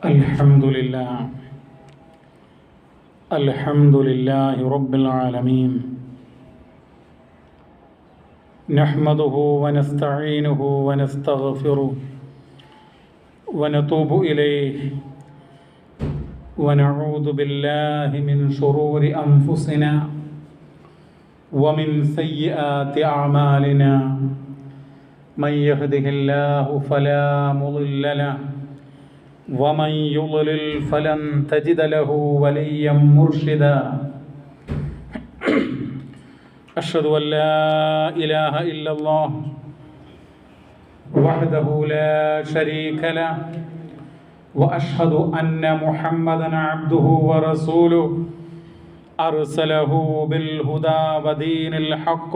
الحمد لله رب العالمين نحمده ونستعينه ونستغفره ونتوب إليه ونعوذ بالله من شرور أنفسنا ومن سيئات أعمالنا من يهده الله فلا مضل له ومن يضلل فلن تجد له وليا مرشدا أشهد أن لا إله إلا الله وحده لا شريك له وأشهد أن محمدا عبده ورسوله أرسله بالهدى ودين الحق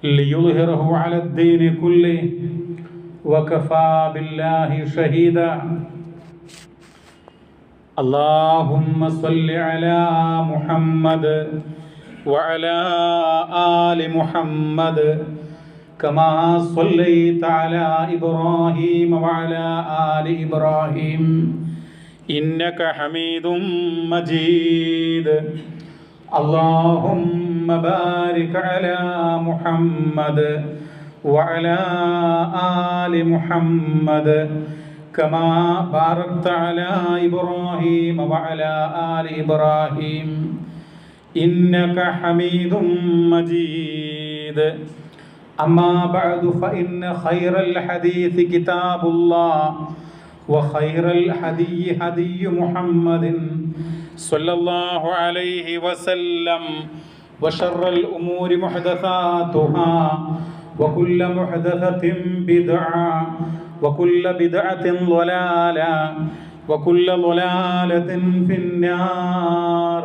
ليظهره على الدين كله وكفى بالله شهيدا اللهم صل على محمد وعلى آل محمد كما صليت على إبراهيم وعلى آل إبراهيم إنك حميد مجيد اللهم بارك على محمد وعلى آل محمد كما باركت على إبراهيم وعلى آل إبراهيم إنك حميد مجيد أما بعد فإن خير الحديث كتاب الله وخير الهدي هدي محمد صلى الله عليه وسلم وشر الأمور محدثاتها وكل محدثة بدعة وكل بدعة ضلالة وكل ضلالة في النار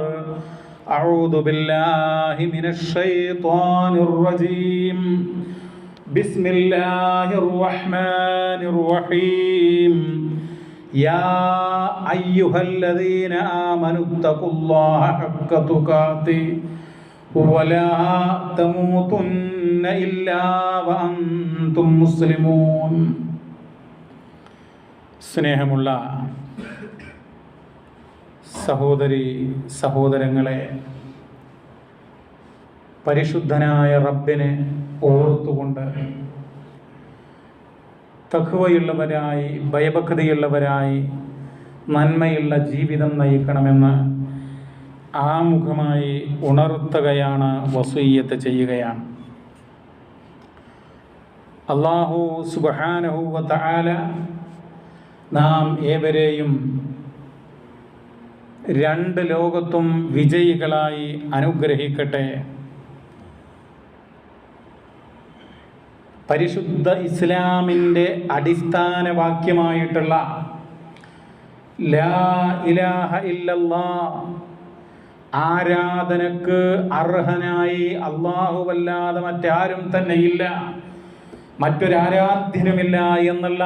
أعوذ بالله من الشيطان الرجيم بسم الله الرحمن الرحيم يا أيها الذين آمنوا اتقوا الله حق تقاته ولا تموتن إلا وأنتم مسلمون. സ്നേഹമുള്ള സഹോദരി സഹോദരങ്ങളെ, പരിശുദ്ധനായ റബ്ബിനെ ഓർത്തുകൊണ്ട് തഖ്വയുള്ളവരായി ഭയഭക്തിയുള്ളവരായി നന്മയുള്ള ജീവിതം നയിക്കണമെന്ന് ആമുഖമായി ഉണർത്തുകയാണ്, വസിയ്യത്ത് ചെയ്യുകയാണ്. അല്ലാഹു സുബ്ഹാനഹു വ തആല നാം ഏവരെയും രണ്ട് ലോകത്തും വിജയികളായി അനുഗ്രഹിക്കട്ടെ. പരിശുദ്ധ ഇസ്ലാമിൻ്റെ അടിസ്ഥാന വാക്യമായിട്ടുള്ള ലാ ഇലാഹ ഇല്ലല്ലാഹ്, ആരാധനക്ക് അർഹനായി അല്ലാഹുവല്ലാതെ മറ്റാരും തന്നെയില്ല, മറ്റൊരാരാധ്യനുമില്ല എന്നുള്ള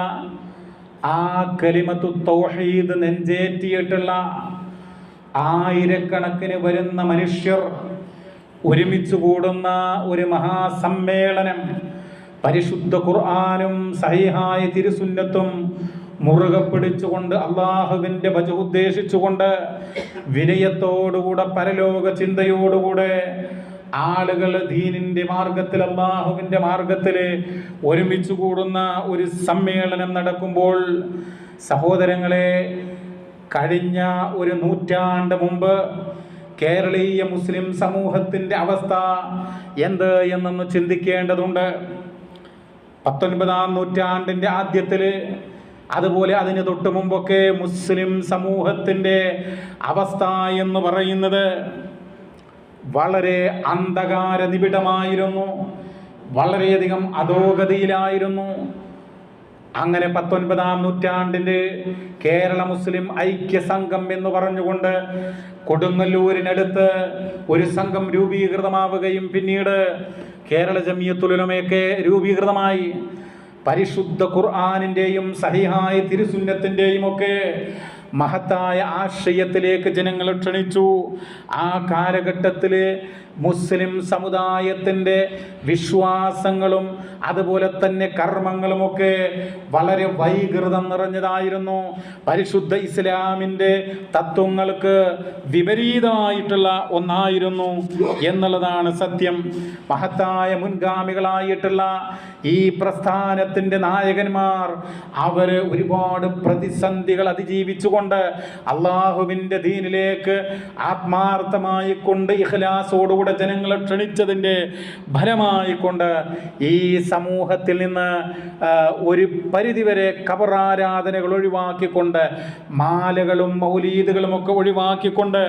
ആ കലിമത്തു തൗഹീദ് നെഞ്ചേറ്റിയിട്ടുള്ള ആയിരക്കണക്കിന് വരുന്ന മനുഷ്യർ ഒരുമിച്ച് കൂടുന്ന ഒരു മഹാസമ്മേളനം, പരിശുദ്ധ ഖുർആനും സഹീഹായ തിരുസുന്നത്തും മുറുകെ പിടിച്ചുകൊണ്ട് അള്ളാഹുവിൻ്റെ വജഹ് ഉദ്ദേശിച്ചുകൊണ്ട് വിനയത്തോടുകൂടെ പരലോക ചിന്തയോടുകൂടെ ആളുകൾ ദീനിൻ്റെ മാർഗത്തിൽ അള്ളാഹുവിൻ്റെ മാർഗത്തിൽ ഒരുമിച്ച് കൂടുന്ന ഒരു സമ്മേളനം നടക്കുമ്പോൾ, സഹോദരങ്ങളെ, കഴിഞ്ഞ ഒരു നൂറ്റാണ്ട് മുമ്പ് കേരളീയ മുസ്ലിം സമൂഹത്തിൻ്റെ അവസ്ഥ എന്ത് എന്നൊന്ന് ചിന്തിക്കേണ്ടതുണ്ട്. 19-ാം നൂറ്റാണ്ടിൻ്റെ ആദ്യത്തിൽ, അതുപോലെ അതിന് തൊട്ട് മുമ്പൊക്കെ മുസ്ലിം സമൂഹത്തിൻ്റെ അവസ്ഥ എന്ന് പറയുന്നത് വളരെ അന്ധകാര നിബിഡമായിരുന്നു, വളരെയധികം അധോഗതിയിലായിരുന്നു. അങ്ങനെ 19-ാം നൂറ്റാണ്ടിൻ്റെ കേരള മുസ്ലിം ഐക്യ സംഘം എന്ന് പറഞ്ഞുകൊണ്ട് കൊടുങ്ങല്ലൂരിനടുത്ത് ഒരു സംഘം രൂപീകൃതമാവുകയും പിന്നീട് കേരള ജമിയത്തുൽ ഉലമയൊക്കെ രൂപീകൃതമായി. പരിശുദ്ധ ഖുർആനിൻ്റെയും സഹിഹായ തിരുസുന്നത്തിൻ്റെയും ഒക്കെ മഹത്തായ ആശയത്തിലേക്ക് ജനങ്ങളെ ക്ഷണിച്ചു. ആ കാലഘട്ടത്തിൽ മുസ്ലിം സമുദായത്തിൻ്റെ വിശ്വാസങ്ങളും അതുപോലെ തന്നെ കർമ്മങ്ങളുമൊക്കെ വളരെ വൈകൃതം നിറഞ്ഞതായിരുന്നു. പരിശുദ്ധ ഇസ്ലാമിൻ്റെ തത്വങ്ങൾക്ക് വിപരീതമായിട്ടുള്ള ഒന്നായിരുന്നു എന്നുള്ളതാണ് സത്യം. മഹത്തായ മുൻഗാമികളായിട്ടുള്ള ഈ പ്രസ്ഥാനത്തിൻ്റെ നായകന്മാർ അവർ ഒരുപാട് പ്രതിസന്ധികൾ അതിജീവിച്ചുകൊണ്ട് അള്ളാഹുവിൻ്റെ ദീനിലേക്ക് ആത്മാർത്ഥമായി കൊണ്ട് ഇഖ്ലാസോടുകൂടി ജനങ്ങളെ ക്ഷണിച്ചതിൻ്റെ ഫലമായിക്കൊണ്ട് ഈ സമൂഹത്തിൽ നിന്ന് ഒരു പരിധിവരെ ഖബറാരാധനകൾ ഒഴിവാക്കിക്കൊണ്ട് മാലകളും മൗലീദുകളും ഒക്കെ ഒഴിവാക്കിക്കൊണ്ട്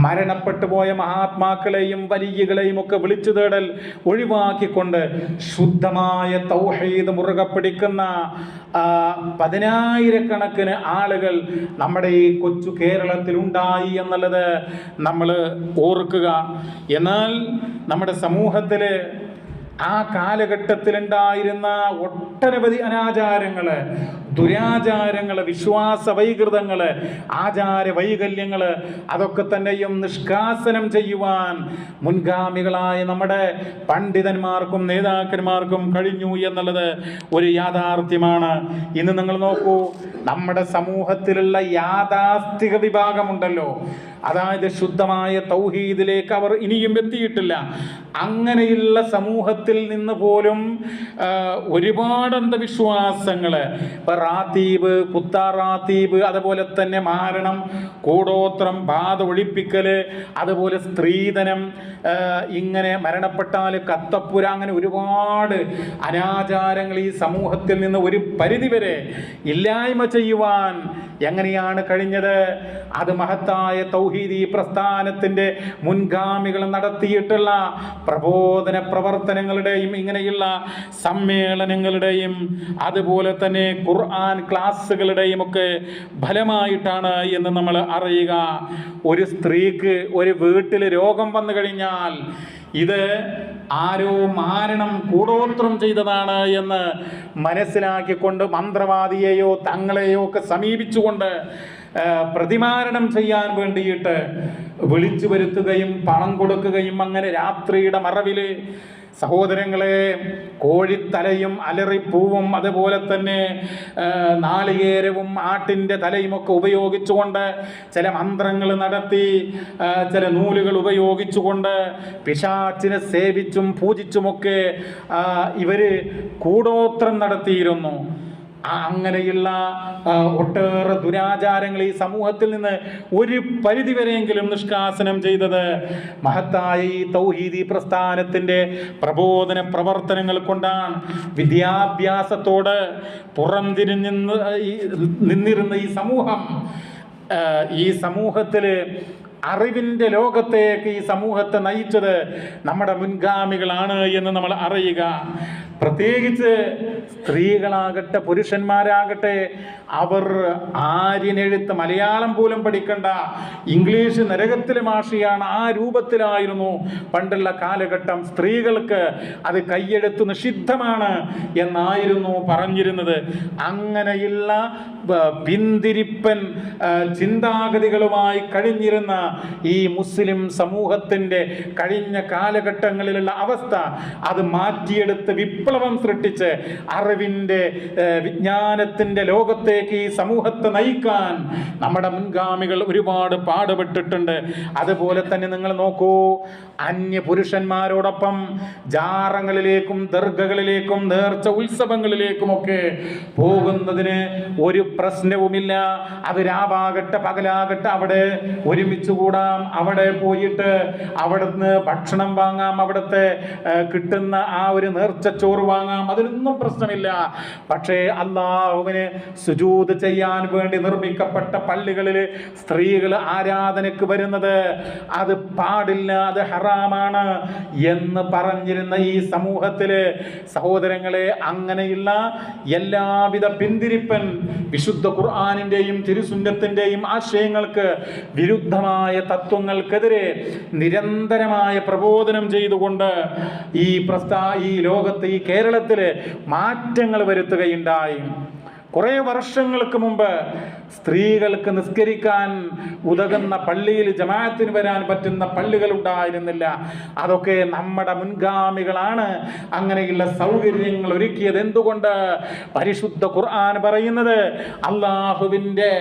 മരണപ്പെട്ടു പോയ മഹാത്മാക്കളെയും വലിയകളെയും ഒക്കെ വിളിച്ചു തേടൽ ഒഴിവാക്കിക്കൊണ്ട് ശുദ്ധമായ തൗഹീദ് മുറുകെ പിടിക്കുന്ന പതിനായിരക്കണക്കിന് ആളുകൾ നമ്മുടെ ഈ കൊച്ചു കേരളത്തിൽ ഉണ്ടായി എന്നുള്ളത് നമ്മൾ ഓർക്കുക. എന്നാൽ നമ്മുടെ സമൂഹത്തിൽ ആ കാലഘട്ടത്തിലുണ്ടായിരുന്ന ഒട്ടനവധി അനാചാരങ്ങള്, ദുരാചാരങ്ങള്, വിശ്വാസ വൈകൃതങ്ങള്, ആചാര വൈകല്യങ്ങള് അതൊക്കെ തന്നെയും നിഷ്കാസനം ചെയ്യുവാൻ മുൻഗാമികളായ നമ്മുടെ പണ്ഡിതന്മാർക്കും നേതാക്കന്മാർക്കും കഴിഞ്ഞു എന്നുള്ളത് ഒരു യാഥാർത്ഥ്യമാണ്. ഇന്ന് നിങ്ങൾ നോക്കൂ, നമ്മുടെ സമൂഹത്തിലുള്ള യാഥാസ്ഥിക വിഭാഗമുണ്ടല്ലോ, അതായത് ശുദ്ധമായ തൗഹീദിലേക്ക് അവർ ഇനിയും എത്തിയിട്ടില്ല. അങ്ങനെയുള്ള സമൂഹത്തിൽ നിന്ന് പോലും ഒരുപാട് അന്ധവിശ്വാസങ്ങൾ, ഇപ്പം റാത്തീബ്, കുത്താറാത്തീബ്, അതുപോലെ തന്നെ മാരണം, കൂടോത്രം, ബാധ ഒഴിപ്പിക്കൽ, അതുപോലെ സ്ത്രീധനം, ഇങ്ങനെ മരണപ്പെട്ടാൽ കത്തപ്പുര, അങ്ങനെ ഒരുപാട് അനാചാരങ്ങൾ ഈ സമൂഹത്തിൽ നിന്ന് ഒരു പരിധിവരെ ഇല്ലായ്മ ചെയ്യുവാൻ എങ്ങനെയാണ് കഴിഞ്ഞത്? അത് മഹത്തായ തൗഹീദി പ്രസ്ഥാനത്തിൻ്റെ മുൻഗാമികൾ നടത്തിയിട്ടുള്ള പ്രബോധന പ്രവർത്തനങ്ങളുടെയും ഇങ്ങനെയുള്ള സമ്മേളനങ്ങളുടെയും അതുപോലെ തന്നെ ഖുർആൻ ക്ലാസ്സുകളുടെയും ഒക്കെ ഫലമായിട്ടാണ് എന്ന് നമ്മൾ അറിയുക. ഒരു സ്ത്രീക്ക് ഒരു വീട്ടിൽ രോഗം വന്നു കഴിഞ്ഞാൽ ഇത് ആരോ മാരണം കൂടോത്രം ചെയ്തതാണ് എന്ന് മനസ്സിലാക്കിക്കൊണ്ട് മന്ത്രവാദിയെയോ തങ്ങളെയോ ഒക്കെ സമീപിച്ചുകൊണ്ട് പ്രതിമാരണം ചെയ്യാൻ വേണ്ടിയിട്ട് വിളിച്ചു വരുത്തുകയും പണം കൊടുക്കുകയും അങ്ങനെ രാത്രിയുടെ മറവിൽ സഹോദരങ്ങളെ കോഴിത്തലയും അലറിപ്പൂവും അതുപോലെ തന്നെ നാളികേരവും ആട്ടിൻ്റെ തലയുമൊക്കെ ഉപയോഗിച്ചുകൊണ്ട് ചില മന്ത്രങ്ങൾ നടത്തി, ചില നൂലുകൾ ഉപയോഗിച്ചുകൊണ്ട് പിശാചിനെ സേവിച്ചും പൂജിച്ചുമൊക്കെ ഇവർ കൂടോത്രം നടത്തിയിരുന്നു. അങ്ങനെയുള്ള ഒട്ടേറെ ദുരാചാരങ്ങൾ ഈ സമൂഹത്തിൽ നിന്ന് ഒരു പരിധിവരെയെങ്കിലും നിഷ്കാസനം ചെയ്തത് മഹത്തായ ഈ തൗഹീദി പ്രസ്ഥാനത്തിൻ്റെ പ്രബോധന പ്രവർത്തനങ്ങൾ കൊണ്ടാണ്. വിദ്യാഭ്യാസത്തോട് പുറംതിരിഞ്ഞ് നിന്നിരുന്ന ഈ സമൂഹത്തിൽ അറിവിൻ്റെ ലോകത്തേക്ക് ഈ സമൂഹത്തെ നയിച്ചത് നമ്മുടെ മുൻഗാമികളാണ് എന്ന് നമ്മൾ അറിയുക. പ്രത്യേകിച്ച് സ്ത്രീകളാകട്ടെ പുരുഷന്മാരാകട്ടെ, അവർ ആര്യനെഴുത്ത് മലയാളം പോലും പഠിക്കണ്ട, ഇംഗ്ലീഷ് നരകത്തിലെ ഭാഷയാണ്, ആ രൂപത്തിലായിരുന്നു പണ്ടുള്ള കാലഘട്ടം. സ്ത്രീകൾക്ക് അത് കയ്യെഴുത്ത് നിഷിദ്ധമാണ് എന്നായിരുന്നു പറഞ്ഞിരുന്നത്. അങ്ങനെയുള്ള പിന്തിരിപ്പൻ ചിന്താഗതികളുമായി കഴിഞ്ഞിരുന്ന ഈ മുസ്ലിം സമൂഹത്തിൻ്റെ കഴിഞ്ഞ കാലഘട്ടങ്ങളിലുള്ള അവസ്ഥ അത് മാറ്റിയെടുത്ത് വിപ്ലവം സൃഷ്ടിച്ച് അറിവിൻ്റെ വിജ്ഞാനത്തിൻ്റെ ലോകത്തേക്ക് ഈ സമൂഹത്തെ നയിക്കാൻ നമ്മുടെ മുൻഗാമികൾ ഒരുപാട് പാടുപെട്ടിട്ടുണ്ട്. അതുപോലെ തന്നെ നിങ്ങൾ നോക്കൂ, അന്യ പുരുഷന്മാരോടൊപ്പം ജാറങ്ങളിലേക്കും ദർഗകളിലേക്കും നേർച്ച ഉത്സവങ്ങളിലേക്കുമൊക്കെ പോകുന്നതിന് ഒരു പ്രശ്നവുമില്ല. അത് രാവാകട്ടെ പകലാകട്ടെ അവിടെ ഒരുമിച്ച് കൂടാം, അവിടെ പോയിട്ട് അവിടുന്ന് ഭക്ഷണം വാങ്ങാം, അവിടുത്തെ കിട്ടുന്ന ആ ഒരു നേർച്ചച്ചോറ് വാങ്ങാം, അതിനൊന്നും പ്രശ്നമില്ല. പക്ഷേ അല്ലാഹുവിന് സുജൂദ് ചെയ്യാൻ വേണ്ടി നിർമ്മിക്കപ്പെട്ട പള്ളികളിൽ സ്ത്രീകൾ ആരാധനയ്ക്ക് വരുന്നത് അത് പാടില്ല, അത് ഹറാമാണ് എന്ന് പറഞ്ഞിരുന്ന ഈ സമൂഹത്തില് സഹോദരങ്ങളെ, അങ്ങനെയുള്ള എല്ലാവിധ പിന്തിരിപ്പൻ വിശുദ്ധ ഖുർആനിന്റെയും തിരുസുന്നത്തിന്റെയും ആശയങ്ങൾക്ക് വിരുദ്ധമായ തത്വങ്ങൾക്കെതിരെ നിരന്തരമായ പ്രബോധനം ചെയ്തുകൊണ്ട് ഈ ലോകത്ത്, ഈ കേരളത്തില് മാറ്റങ്ങൾ വരുത്തുകയുണ്ടായി. കുറേ വർഷങ്ങൾക്ക് മുമ്പ് സ്ത്രീകൾക്ക് നിസ്കരിക്കാൻ ഉതകുന്ന പള്ളിയിൽ ജമാഅത്തിന് വരാൻ പറ്റുന്ന പള്ളികൾ ഉണ്ടായിരുന്നില്ല. അതൊക്കെ നമ്മുടെ മുൻഗാമികളാണ് അങ്ങനെയുള്ള സൗകര്യങ്ങൾ ഒരുക്കിയത്. എന്തുകൊണ്ട്? പരിശുദ്ധ ഖുർആൻ പറയുന്നത് അള്ളാഹുവിൻ്റെ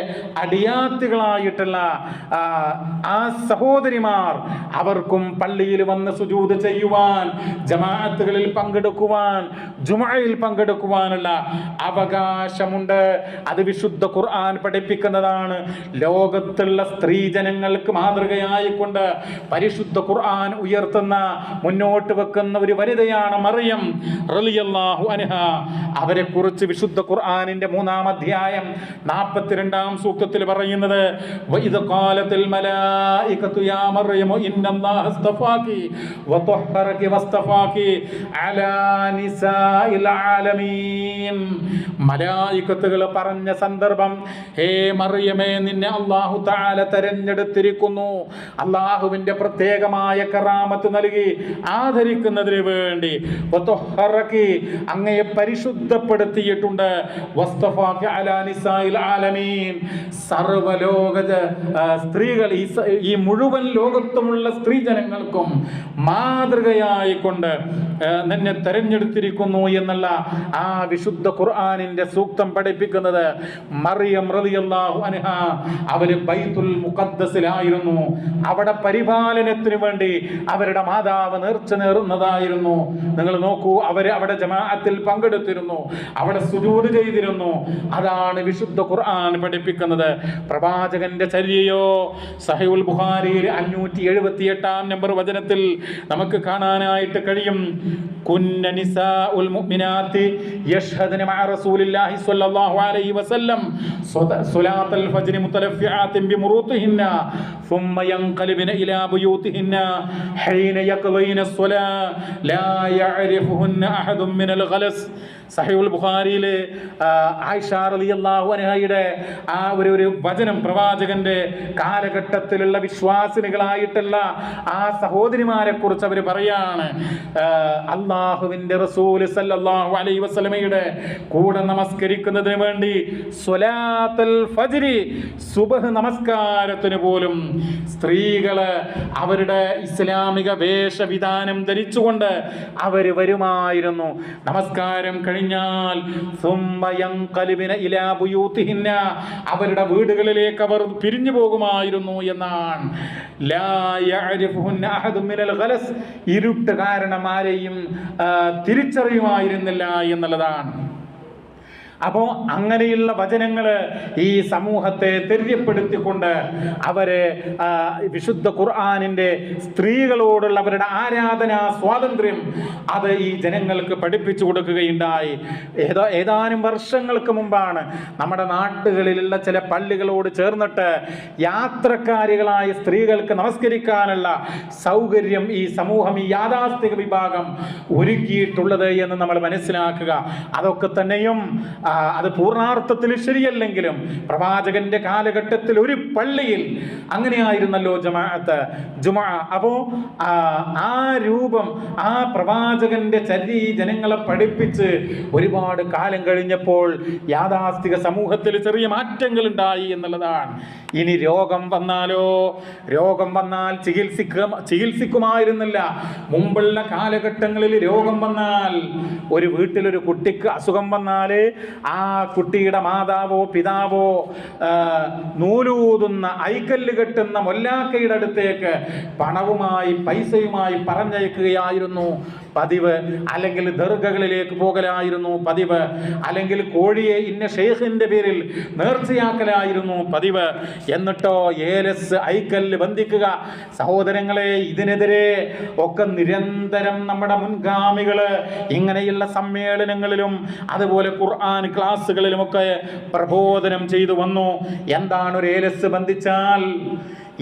അടിയാത്തികളായിട്ടുള്ള ആ സഹോദരിമാർ അവർക്കും പള്ളിയിൽ വന്ന് സുജൂദ് ചെയ്യുവാൻ, ജമാഅത്തുകളിൽ പങ്കെടുക്കുവാൻ, ജുമുഅയിൽ പങ്കെടുക്കുവാനുള്ള അവകാശമുണ്ട്. അത് വിശുദ്ധ ഖുർആൻ പഠിപ്പിക്കുന്നതാണ്. ലോകത്തുള്ള സ്ത്രീജനങ്ങൾക്ക് മാതൃകയായിക്കൊണ്ട് പരിശുദ്ധ ഖുർആൻ ഉയർത്തുന്ന, മുന്നോട്ട് വെക്കുന്ന ഒരു വനിതയാണ് മറിയം റളിയല്ലാഹു അൻഹ. അവരെ കുറിച്ച് വിശുദ്ധ ഖുർആനിന്റെ 3-ാം അധ്യായം 42-ാം സൂക്തത്തിൽ പറയുന്നത് വഇദ് ഖാലത്തിൽ മലായികതു യാ മറിയം ഇന്നല്ലാഹ അസ്തഫാകി വതഹറകി വസ്തഫാകി അലാ നിസാഇൽ ആലമീൻ. മലായികത്തുകൾ പറഞ്ഞ സന്ദർഭം, ഹേ മറിയമേ, നിന്നെ അല്ലാഹു തആല തെരഞ്ഞെടുത്തിരിക്കുന്നു, അല്ലാഹുവിന്റെ പ്രത്യേകമായ കറാമത്ത് നൽകി ആദരിക്കുന്നതിന് വേണ്ടി, വതഹറകി അങ്ങയെ പരിശുദ്ധപ്പെടുത്തിയിട്ടുണ്ട്, വസ്തഫാകി അലാ നിസാഇൽ ആലമീൻ സർവലോക സ്ത്രീകൾ, ഈ മുഴുവൻ ലോകത്തുമുള്ള സ്ത്രീജനങ്ങൾക്കും മാതൃകയായിക്കൊണ്ട് നിന്നെ തെരഞ്ഞെടുത്തിരിക്കുന്നു എന്നുള്ള ആ വിശുദ്ധ ഖുർആനിന്റെ സൂക്തം പഠിപ്പിക്കുന്നത് മറിയം റളിയല്ലാഹു അൻഹ അവര് ബൈത്തുൽ മുഖദ്ദസിലായിരുന്നു. അവിടെ പരിപാലനത്തിന് വേണ്ടി അവരുടെ മാതാവ് നേർച്ച നേർന്നതായിരുന്നു. നിങ്ങൾ നോക്കൂ, അവര് അവിടെ ജമാഅത്തിൽ പങ്കെടുത്തിരുന്നു, അവിടെ സുജൂദ് ചെയ്തിരുന്നു. അതാണ് വിശുദ്ധ ഖുർആൻ പഠിപ്പിക്കുന്നത്. പ്രവാചകന്റെ ചര്യയോ സഹീഹുൽ ബുഖാരിയിൽ 578-ാം നമ്പർ വചനത്തിൽ നമുക്ക് കാണാനായിട്ട് കഴിയും. കുന്ന നിസാഉൽ മുഅ്മിനാത്തി യഷ്ഹദന മഅ റസൂലില്ലാഹി സ്വല്ലല്ലാഹു അലൈഹി വസല്ലം സ്വലാത്തുൽ ഫജ്ർ മുതലഫിആത്തിൻ ബിമുറൂതിഹിന്ന ثم ينقلبن إلى بيوتهن حين يقضين الصلاة لا يعرفهن أحد من الغلس. സഹീഹുൽ ബുഖാരിയിലെ ആയിഷ റളിയല്ലാഹു അൻഹയുടെ ആ ഒരു വചനം, പ്രവാചകന്റെ കാലഘട്ടത്തിലുള്ള വിശ്വാസിനികളായിട്ടുള്ള ആ സഹോദരിമാരെ കുറിച്ച് അവർ പറയാണ്, അള്ളാഹുവിന്റെ റസൂൽ സല്ലല്ലാഹു അലൈഹി വസല്ലമയുടെ കൂടെ നമസ്കരിക്കുന്നതിന് വേണ്ടി സ്വലാത്തുൽ ഫജ്ർ, സുബ്ഹ് നമസ്കാരത്തിന് പോലും സ്ത്രീകള് അവരുടെ ഇസ്ലാമിക വേഷവിധാനം ധരിച്ചുകൊണ്ട് അവര് വരുമായിരുന്നു. നമസ്കാരം കഴിഞ്ഞാൽ അവരുടെ വീടുകളിലേക്ക് അവർ പിരിഞ്ഞു പോകുമായിരുന്നു എന്നാണ്. ഇരുട്ട് കാരണം ആരെയും തിരിച്ചറിയുമായിരുന്നില്ല എന്നുള്ളതാണ്. അപ്പോൾ അങ്ങനെയുള്ള വചനങ്ങൾ ഈ സമൂഹത്തെ തെര്യപ്പെടുത്തിക്കൊണ്ട് അവരെ വിശുദ്ധ ഖുർആനിൻ്റെ സ്ത്രീകളോടുള്ള അവരുടെ ആരാധനാ സ്വാതന്ത്ര്യം അത് ഈ ജനങ്ങൾക്ക് പഠിപ്പിച്ചു കൊടുക്കുകയുണ്ടായി. ഏതാനും വർഷങ്ങൾക്ക് മുമ്പാണ് നമ്മുടെ നാട്ടുകളിലുള്ള ചില പള്ളികളോട് ചേർന്നിട്ട് യാത്രക്കാരികളായ സ്ത്രീകൾക്ക് നമസ്കരിക്കാനുള്ള സൗകര്യം ഈ സമൂഹം, ഈ യാഥാസ്ഥിക വിഭാഗം ഒരുക്കിയിട്ടുള്ളത് എന്ന് നമ്മൾ മനസ്സിലാക്കുക. അതൊക്കെ തന്നെയും അത് പൂർണ്ണാർത്ഥത്തിൽ ശരിയല്ലെങ്കിലും പ്രവാചകന്റെ കാലഘട്ടത്തിൽ ഒരു പള്ളിയിൽ അങ്ങനെയായിരുന്നല്ലോ ജുമുഅ. അപ്പോൾ ആ രൂപം, ആ പ്രവാചകന്റെ ചര്യ ജനങ്ങളെ പഠിപ്പിച്ച് ഒരുപാട് കാലം കഴിഞ്ഞപ്പോൾ യാഥാസ്ഥിക സമൂഹത്തിൽ ചെറിയ മാറ്റങ്ങൾ ഉണ്ടായി എന്നുള്ളതാണ്. ഇനി രോഗം വന്നാലോ, രോഗം വന്നാൽ ചികിത്സിക്കുമായിരുന്നില്ല. മുമ്പുള്ള കാലഘട്ടങ്ങളിൽ രോഗം വന്നാൽ, ഒരു വീട്ടിലൊരു കുട്ടിക്ക് അസുഖം വന്നാൽ ആ കുട്ടിയുടെ മാതാവോ പിതാവോ നൂലൂതുന്ന, ഐക്കല്ല് കെട്ടുന്ന മൊല്ലാക്കയുടെ അടുത്തേക്ക് പണവുമായി പൈസയുമായി പറഞ്ഞയക്കുകയായിരുന്നു പതിവ്. അല്ലെങ്കിൽ ദർഗകളിലേക്ക് പോകലായിരുന്നു പതിവ്. അല്ലെങ്കിൽ കോഴിയെ ഇന്ന ഷെയ്ഖിന്റെ പേരിൽ നേർച്ചയാക്കലായിരുന്നു പതിവ്. എന്നിട്ടോ ഏലസ്, ഐക്കല്ല് ബന്ധിക്കുക. സഹോദരങ്ങളെ, ഇതിനെതിരെ ഒക്കെ നിരന്തരം നമ്മുടെ മുൻഗാമികള് ഇങ്ങനെയുള്ള സമ്മേളനങ്ങളിലും അതുപോലെ ഖുർആൻ ക്ലാസ്സുകളിലുമൊക്കെ പ്രബോധനം ചെയ്തു വന്നു. എന്താണ് ഒരു ഏലസ് ബന്ധിച്ചാൽ?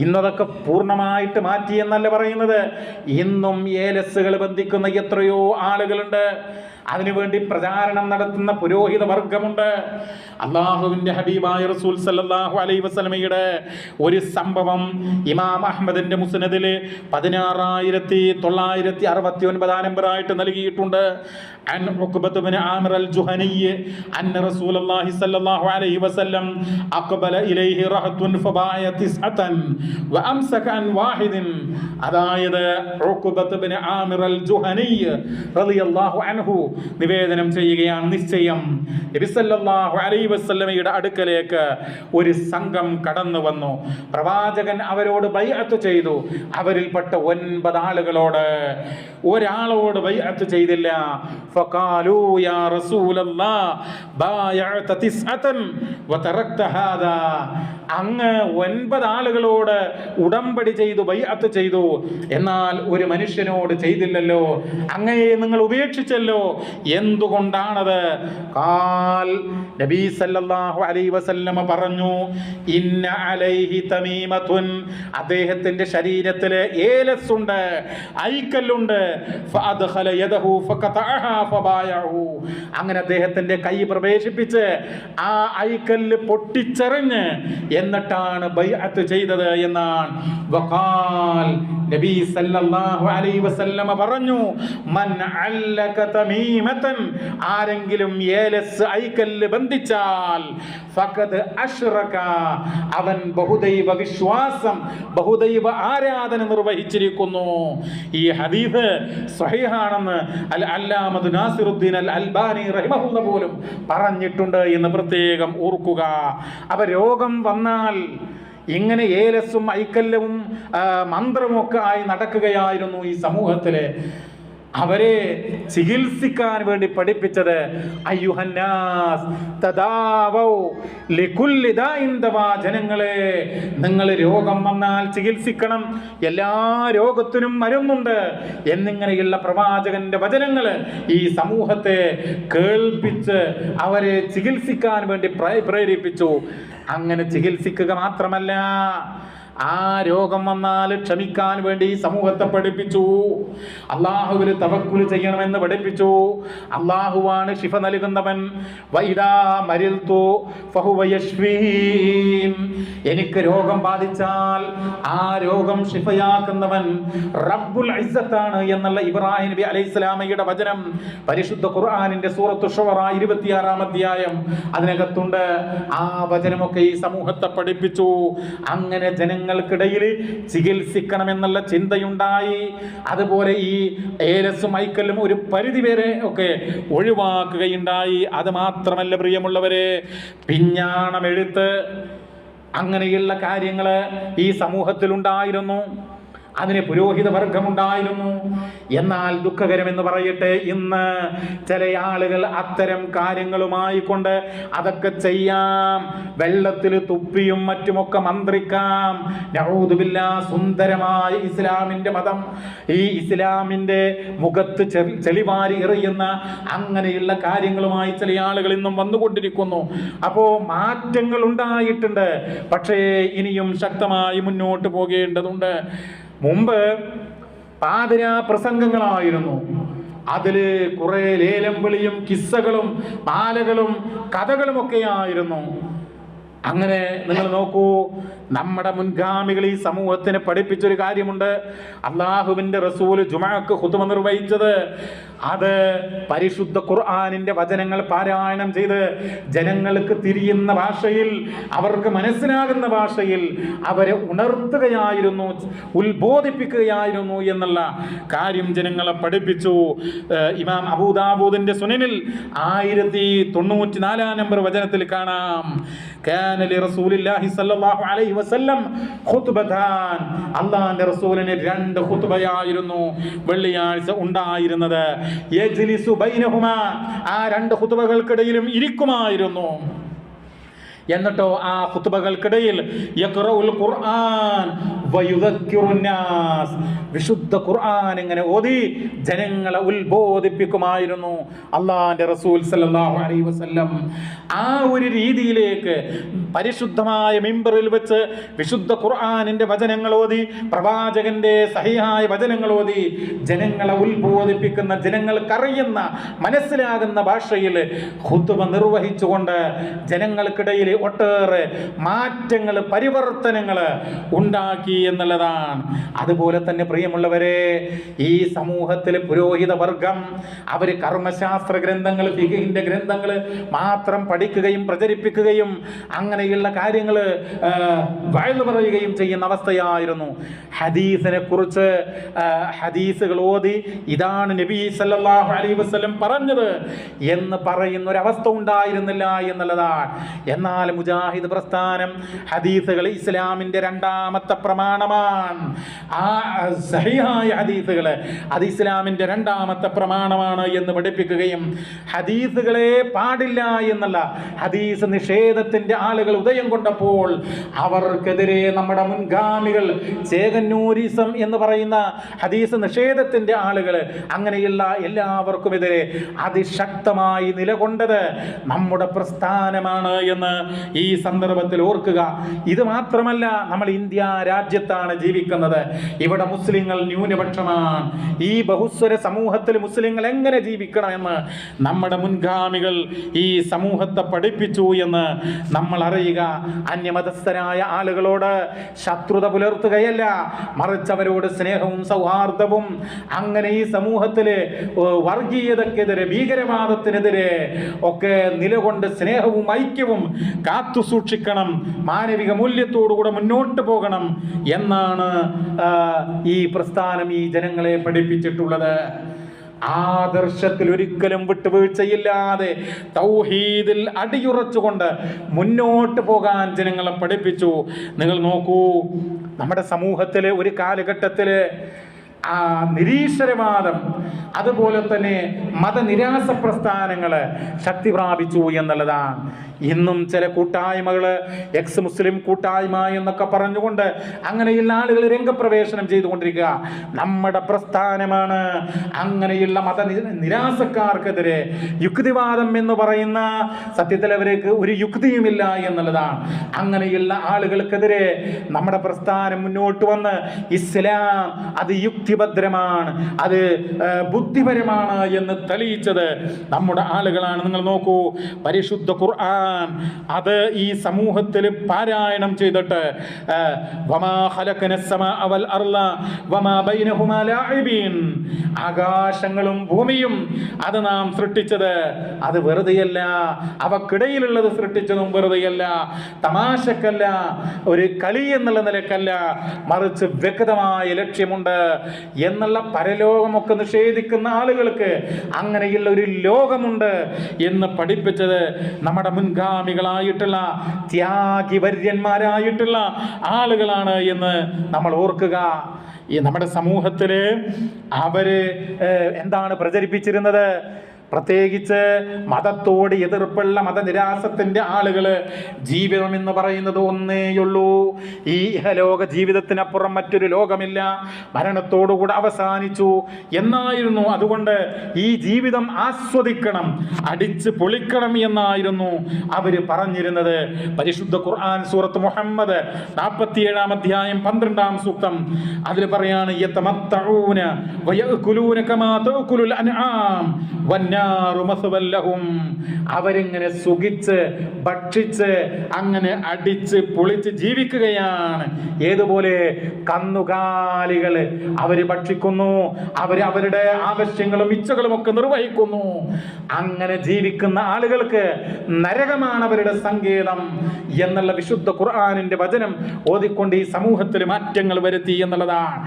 ഇന്നതൊക്കെ പൂർണ്ണമായിട്ട് മാറ്റിയെന്നല്ല പറയുന്നത്. ഇന്നും ഏലസുകൾ ബന്ധിക്കുന്ന എത്രയോ ആളുകളുണ്ട്. അതിനുവേണ്ടി പ്രചാരണം നടത്തുന്ന പുരോഹിത വർഗമുണ്ട്. അള്ളാഹുവിന്റെ ഹബീബായ റസൂൽ സല്ലല്ലാഹു അലൈഹി വസല്ലമയുടെ ഒരു സംഭവം ഇമാം അഹ്മദിന്റെ മുസ്നദിൽ 16969 നമ്പറായിട്ട് നൽകിയിട്ടുണ്ട്. عن عقبة بن عامر الجهني أن رسول الله صلى الله عليه وسلم أقبل إليه رهط فباع 9 وأمسك عن واحد. അതായത് ഉഖബത്ത് ബിൻ ആമിർ അൽ ജുഹനി റളിയല്ലാഹു അൻഹു നിവേദനം ചെയ്യുകയാണ്, നിശ്ചയം നബി സല്ലല്ലാഹു അലൈഹി വസല്ലമയുടെ അടുക്കലേക്ക് ഒരു സംഘം കടന്നു വന്നു. പ്രവാചകൻ അവരോട് ബൈഅത്ത് ചെയ്തു. അവരിൽപ്പെട്ട 9 ആളുകളോട് ഒരാളോട് ബൈഅത്ത് ചെയ്തില്ല. ഫഖാലൂ യാ റസൂലല്ലാഹ് ബായഅത 9 വതറക്ത ഹാദാ. അങ്ങ് 9 ആളുകളോട് ഉടമ്പടി ചെയ്തു, ബൈഅത്ത് ചെയ്തു, എന്നാൽ ഒരു മനുഷ്യനോട് ചെയ്തില്ലല്ലോ, അങ്ങയെ നിങ്ങൾ ഉപേക്ഷിച്ചല്ലോ, എന്തുകൊണ്ടാണത്? ഖാൽ നബി സല്ലല്ലാഹു അലൈഹി വസല്ലമ പറഞ്ഞു, ഇന്ന അലൈഹി തമീമത്തുൻ. അദ്ദേഹത്തിന്റെ ശരീരത്തില് ഏലസ് ഉണ്ട്, ഐക്കല്ലുണ്ട്. ഫഅദ്ഖല യദഹു ഫഖതഅഹാ ഫബായഹു. അങ്ങനെ അദ്ദേഹത്തിന്റെ കൈ പ്രവേശിപ്പിച്ച് ആ ഐക്കല്ല് പൊട്ടിച്ചെറിഞ്ഞ് എന്നിട്ടാണ് ബൈഅത്ത് ചെയ്തത് എന്നാണ്. വഖാൽ നബി സല്ലല്ലാഹു അലൈഹി വസല്ലമ പറഞ്ഞു, മൻ അല്ലക തമീമതൻ. ആരെങ്കിലും ഏലസ് ഐക്കല്ല് ബന്ധിച്ചാൽ ഫഖദ് അശ്റക. അവൻ ബഹുദൈവ വിശ്വാസം, ബഹുദൈവ ആരാധന നിർവഹിച്ചിരിക്കുന്നു. ഈ ഹദീസ് സ്വഹീഹാണെന്ന് അൽ അല്ലാമത്ത് നാസിറുദ്ദീൻ അൽ അൽബാനി റഹിമഹുല്ലാഹ് പോലും പറഞ്ഞിട്ടുണ്ട് എന്ന് പ്രത്യേകം ഓർക്കുക. അവ രോഗം വന്നാൽ ഇങ്ങനെ ഏലസും ഐക്കല്യവും മന്ത്രമൊക്കെ ആയി നടക്കുകയായിരുന്നു ഈ സമൂഹത്തിലെ. അവരെ ചികിത്സിക്കാൻ വേണ്ടി പഠിപ്പിച്ചത് അയ്യുഹന്നാസ് തദാവൗ ലികുല്ലി ദാഇൻ ദവാ. ജനങ്ങളെ, നിങ്ങൾ രോഗം വന്നാൽ ചികിത്സിക്കണം, എല്ലാ രോഗത്തിനും മരുന്നുണ്ട് എന്നിങ്ങനെയുള്ള പ്രവാചകന്റെ വചനങ്ങൾ ഈ സമൂഹത്തെ കേൾപ്പിച്ച് അവരെ ചികിത്സിക്കാൻ വേണ്ടി പ്രേരിപ്പിച്ചു. അങ്ങനെ ചികിത്സിക്കുക മാത്രമല്ല, ആ രോഗം വന്നാൽ ക്ഷമിക്കാൻ വേണ്ടി സമൂഹത്തെ പഠിപ്പിച്ചു. അള്ളാഹുവിൽ തവക്കുൽ ചെയ്യണമെന്ന് പഠിപ്പിച്ചു. അള്ളാഹുവാണ് ശിഫ നൽകുന്നവൻ. വൈദാ മരിൽതു ഫഹുവ യശ്ഫീൻ. എനിക്ക് രോഗം ബാധിച്ചാൽ ആ രോഗം ശിഫയാക്കുന്നവൻ റബ്ബുൽ ഇസ്സത്താണ് എന്നുള്ള ഇബ്രാഹിം നബി അലൈഹിസ്സലാമയുടെ വചനം പരിശുദ്ധ ഖുർആനിന്റെ സൂറത്തു ശുറ 26-ാം അധ്യായം അതിനകത്തുണ്ട്. ആ വചനമൊക്കെ ഈ സമൂഹത്തെ പഠിപ്പിച്ചു. അങ്ങനെ ജനങ്ങൾക്കിടയിൽ ചികിത്സിക്കണമെന്നുള്ള ചിന്തയുണ്ടായി. അതുപോലെ ഈ ഏലസും ഐക്കല്ലും ഒരു പരിധിവരെ ഒക്കെ ഒഴിവാക്കുകയുണ്ടായി. അത് മാത്രമല്ല പ്രിയമുള്ളവരെ, പിഞ്ഞാണമെഴുത്ത് അങ്ങനെയുള്ള കാര്യങ്ങൾ ഈ സമൂഹത്തിലുണ്ടായിരുന്നു. അതിന് പുരോഹിത വർഗമുണ്ടായിരുന്നു. എന്നാൽ ദുഃഖകരമെന്ന് പറയട്ടെ, ഇന്ന് ചില ആളുകൾ അത്തരം കാര്യങ്ങളുമായി കൊണ്ട് അതൊക്കെ ചെയ്യാം, വെള്ളത്തിൽ തുപ്പിയും മറ്റുമൊക്കെ മന്ത്രിക്കാം. നഊദു ബില്ലാഹ്. സുന്ദരമായ ഇസ്ലാമിന്റെ മതം, ഈ ഇസ്ലാമിന്റെ മുഖത്ത് ചെളിവാരി എറിയുന്ന അങ്ങനെയുള്ള കാര്യങ്ങളുമായി ചില ആളുകൾ ഇന്നും വന്നുകൊണ്ടിരിക്കുന്നു. അപ്പോ മാറ്റങ്ങൾ ഉണ്ടായിട്ടുണ്ട്, പക്ഷേ ഇനിയും ശക്തമായി മുന്നോട്ട് പോകേണ്ടതുണ്ട്. മുമ്പ് പാതിരാ പ്രസംഗങ്ങളായിരുന്നു, അതില് കുറെ ലേലം വിളിയും കിസ്സകളും മാലകളും കഥകളുമൊക്കെ ആയിരുന്നു. അങ്ങനെ നിങ്ങൾ നോക്കൂ, നമ്മുടെ മുൻഗാമികൾ ഈ സമൂഹത്തിന് പഠിപ്പിച്ചൊരു കാര്യമുണ്ട്. അള്ളാഹുവിന്റെ റസൂൽ ജുമഅക്ക് ഖുതുബ നിർവഹിച്ചത് അത് പരിശുദ്ധ ഖുർആനിന്റെ വചനങ്ങൾ പാരായണം ചെയ്ത് ജനങ്ങൾക്ക് തിരിയുന്ന ഭാഷയിൽ, അവർക്ക് മനസ്സിലാകുന്ന ഭാഷയിൽ അവരെ ഉണർത്തുകയായിരുന്നു, ഉത്ബോധിപ്പിക്കുകയായിരുന്നു എന്നുള്ള കാര്യം ജനങ്ങളെ പഠിപ്പിച്ചു. ഇമാം അബൂദാവൂദിന്റെ സുനനിൽ 1094-ാം നമ്പർ വചനത്തിൽ കാണാം, കാന ലിറസൂലില്ലാഹി സ്വല്ലല്ലാഹു അലൈഹി വസല്ലം ഖുത്ബതാൻ. അല്ലാഹുവിന്റെ റസൂലിന് 2 ഖുത്ബയായിരുന്നു വെള്ളിയാഴ്ച ഉണ്ടായിരുന്നത്. യജ്ലിസു ബൈനഹുമാ. ആ 2 ഖുത്ബകൾക്കിടയിലും ഇരിക്കുമായിരുന്നു. എന്നിട്ടോ ആ ഖുതുബകൾക്കിടയിൽ യഖറഉൽ ഖുർആൻ വയുദക്കിറുന്നാസ്, വിശുദ്ധ ഖുർആൻ ഇങ്ങനെ ഓതി ജനങ്ങളെ ഉത്ബോധിപ്പിക്കുമായിരുന്നു അള്ളാഹിന്റെ റസൂൽ സല്ലല്ലാഹു അലൈഹി വസല്ലം. ആ ഒരു രീതിയിലേക്ക് പരിശുദ്ധമായ മിമ്പറിൽ വെച്ച് വിശുദ്ധ ഖുർആനിന്റെ വചനങ്ങൾ ഓതി, പ്രവാചകന്റെ സഹിഹായ വചനങ്ങൾ ഓതി ജനങ്ങളെ ഉത്ബോധിപ്പിക്കുന്ന, ജനങ്ങൾക്കറിയുന്ന മനസ്സിലാകുന്ന ഭാഷയിൽ ഖുതുബ നിർവഹിച്ചുകൊണ്ട് ജനങ്ങൾക്കിടയിൽ ഒട്ടേറെ മാറ്റങ്ങൾ, പരിവർത്തനങ്ങൾ ഉണ്ടാക്കി എന്നുള്ളതാണ്. അതുപോലെ തന്നെ പ്രിയമുള്ളവരെ, ഈ സമൂഹത്തിലെ പുരോഹിത വർഗം അവർ കർമ്മശാസ്ത്ര ഗ്രന്ഥങ്ങൾ, ഫിഖിന്റെ ഗ്രന്ഥങ്ങൾ മാത്രം പഠിക്കുകയും പ്രചരിപ്പിക്കുകയും അങ്ങനെയുള്ള കാര്യങ്ങൾ വഴന്നു പറയുകയും ചെയ്യുന്ന അവസ്ഥയായിരുന്നു. ഹദീസിനെ കുറിച്ച് ഹദീസുകൾ ഓതി ഇതാണ് നബി സല്ലല്ലാഹു അലൈഹി വസല്ലം പറഞ്ഞത് എന്ന് പറയുന്ന ഒരവസ്ഥ ഉണ്ടായിരുന്നില്ല എന്നുള്ളതാണ്. എന്നാൽ മുജാഹിദ് പ്രസ്ഥാനം ഹദീസുകൾ ഇസ്ലാമിന്റെ രണ്ടാമത്തെ പ്രമാണമാണ്. ആ സഹിഹായ ഹദീസുകൾ അത് ഇസ്ലാമിന്റെ രണ്ടാമത്തെ പ്രമാണമാണ് എന്ന് പഠിപ്പിക്കുകയും ഹദീസുകളെ പാടില്ല എന്നുള്ള ഹദീസ് നിഷേധത്തിന്റെ ആളുകൾ ഉദയം കൊണ്ടപ്പോൾ അവർക്കെതിരെ നമ്മുടെ മുൻഗാമികൾ, ചേകന്നൂരിസം എന്ന് പറയുന്ന ഹദീസ് നിഷേധത്തിന്റെ ആളുകൾ, അങ്ങനെയുള്ള എല്ലാവർക്കുമെതിരെ അതിശക്തമായി നിലകൊണ്ടത് നമ്മുടെ പ്രസ്ഥാനമാണ് എന്ന് ഈ സന്ദർഭത്തിൽ ഓർക്കുക. ഇത് മാത്രമല്ല, നമ്മൾ ഇന്ത്യ രാജ്യത്താണ് ജീവിക്കുന്നത്. ഇവിടെ മുസ്ലിങ്ങൾ ന്യൂനപക്ഷമാണ്. ഈ ബഹുസ്വര സമൂഹത്തിൽ മുസ്ലിങ്ങൾ എങ്ങനെ ജീവിക്കണമെന്ന് നമ്മുടെ മുൻഗാമികൾ ഈ സമൂഹത്തെ പഠിപ്പിച്ചു എന്ന് നമ്മൾ അറിയുക. അന്യമതസ്ഥരായ ആളുകളോട് ശത്രുത പുലർത്തുകയല്ല, മറിച്ച് അവരോട് സ്നേഹവും സൗഹാർദ്ദവും, അങ്ങനെ ഈ സമൂഹത്തില് വർഗീയതക്കെതിരെ, ഭീകരവാദത്തിനെതിരെ ഒക്കെ നിലകൊണ്ട് സ്നേഹവും ഐക്യവും കാത്തു സൂക്ഷിക്കണം, മാനവിക മൂല്യത്തോടുകൂടെ മുന്നോട്ട് പോകണം എന്നാണ് ഈ പ്രസ്ഥാനം ഈ ജനങ്ങളെ പഠിപ്പിച്ചിട്ടുള്ളത്. ആദർശത്തിൽ ഒരിക്കലും വിട്ടുവീഴ്ചയില്ലാതെ തൗഹീദിൽ അടിയുറച്ചുകൊണ്ട് മുന്നോട്ട് പോകാൻ ജനങ്ങളെ പഠിപ്പിച്ചു. നിങ്ങൾ നോക്കൂ, നമ്മുടെ സമൂഹത്തിലെ ഒരു കാലഘട്ടത്തില് നിരീശ്വരവാദം, അതുപോലെ തന്നെ മതനിരാസ പ്രസ്ഥാനങ്ങള് ശക്തി പ്രാപിച്ചു എന്നുള്ളതാണ്. ഇന്നും ചില കൂട്ടായ്മകള് എക്സ് മുസ്ലിം കൂട്ടായ്മ എന്നൊക്കെ പറഞ്ഞുകൊണ്ട് അങ്ങനെയുള്ള ആളുകൾ രംഗപ്രവേശനം ചെയ്തുകൊണ്ടിരിക്കുക. നമ്മുടെ പ്രസ്ഥാനമാണ് അങ്ങനെയുള്ള നിരാസക്കാർക്കെതിരെ, യുക്തിവാദം എന്ന് പറയുന്ന സത്യത്തിൽ അവർക്ക് ഒരു യുക്തിയുമില്ല എന്നുള്ളതാണ്. അങ്ങനെയുള്ള ആളുകൾക്കെതിരെ നമ്മുടെ പ്രസ്ഥാനം മുന്നോട്ട് വന്ന് ഇസ്ലാം അത് യുക്തിഭദ്രമാണ്, അത് ബുദ്ധിപരമാണ് എന്ന് തെളിയിച്ചത് നമ്മുടെ ആളുകളാണ്. നിങ്ങൾ നോക്കൂ, പരിശുദ്ധ ഖുർആൻ അത് ഈ സമൂഹത്തിൽ പാരായണം ചെയ്തിട്ട് ആകാശങ്ങളും ഭൂമിയും അത് നാം സൃഷ്ടിച്ചത് അത് വെറുതെയല്ല, അവക്കിടയിലുള്ളത് സൃഷ്ടിച്ചതും വെറുതെയല്ല, തമാശക്കല്ല, ഒരു കളി എന്നുള്ള നിലക്കല്ല, മറിച്ച് വ്യക്തമായ ലക്ഷ്യമുണ്ട് എന്നുള്ള പരലോകമൊക്കെ നിഷേധിക്കുന്ന ആളുകൾക്ക് അങ്ങനെയുള്ള ഒരു ലോകമുണ്ട് എന്ന് പഠിപ്പിച്ചത് നമ്മുടെ മുൻഗാമികളായിട്ടുള്ള ത്യാഗിവര്യന്മാരായിട്ടുള്ള ആളുകളാണ് എന്ന് നമ്മൾ ഓർക്കുക. ഈ നമ്മുടെ സമൂഹത്തില് അവര് എന്താണ് പ്രചരിപ്പിച്ചിരുന്നത്? പ്രത്യേകിച്ച് മതത്തോട് എതിർപ്പുള്ള മതനിരാസത്തിന്റെ ആളുകള് ജീവിതം എന്ന് പറയുന്നത് ഒന്നേയുള്ളൂ, ഈ ഇഹലോക ജീവിതത്തിനപ്പുറം മറ്റൊരു ലോകമില്ല, മരണത്തോടുകൂടെ അവസാനിച്ചു എന്നായിരുന്നു. അതുകൊണ്ട് ഈ ജീവിതം ആസ്വദിക്കണം, അടിച്ച് പൊളിക്കണം എന്നായിരുന്നു അവര് പറഞ്ഞിരുന്നത്. പരിശുദ്ധ ഖുർആൻ സൂറത്ത് മുഹമ്മദ് 47 അധ്യായം 12 സൂക്തം അതിൽ പറയാണ്, യതമത്തഊന വയഅകുലൂന കമാ തഅകുലുൽ അൻആം അവരിങ്ങനെ സുഖിച്ച് ഭക്ഷിച്ച് അങ്ങനെ അടിച്ച് പൊളിച്ച് ജീവിക്കുകയാണ്. ഏതുപോലെ? കന്നുകാലികള് അവര് ഭക്ഷിക്കുന്നു, അവരുടെ ആവശ്യങ്ങളും ഇച്ഛകളും ഒക്കെ നിർവഹിക്കുന്നു. അങ്ങനെ ജീവിക്കുന്ന ആളുകൾക്ക് നരകമാണ് അവരുടെ സങ്കേതം എന്നുള്ള വിശുദ്ധ ഖുർആനിന്റെ വചനം ഓതിക്കൊണ്ട് ഈ സമൂഹത്തിൽ മാറ്റങ്ങൾ വരുത്തി എന്നുള്ളതാണ്.